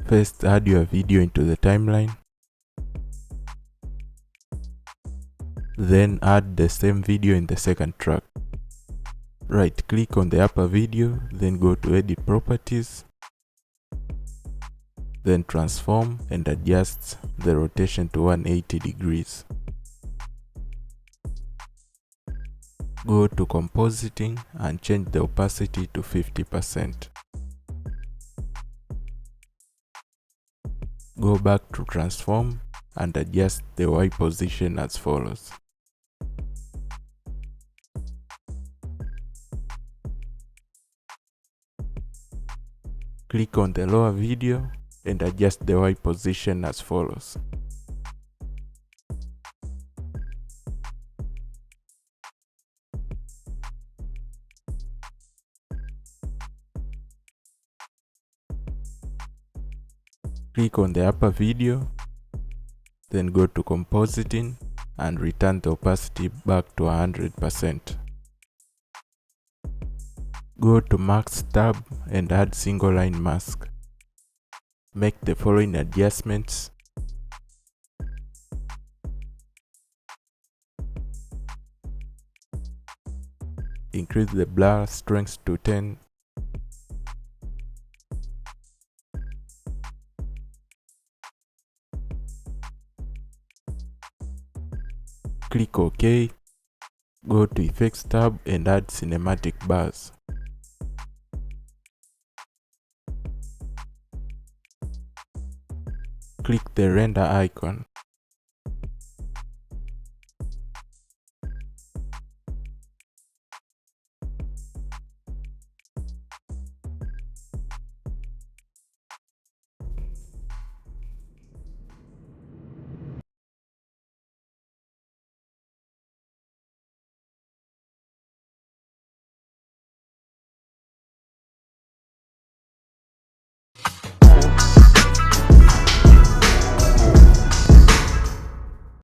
First, add your video into the timeline. Then add the same video in the second track. Right click on the upper video, then go to edit properties, then transform and adjust the rotation to 180 degrees. Go to compositing and change the opacity to 50%. Go back to transform and adjust the Y position as follows. Click on the lower video and adjust the Y position as follows. Click on the upper video, then go to compositing and return the opacity back to 100%. Go to mask tab and add single line mask. Make the following adjustments. Increase the blur strength to 10. Click OK. Go to Effects tab and add cinematic bars. Click the render icon.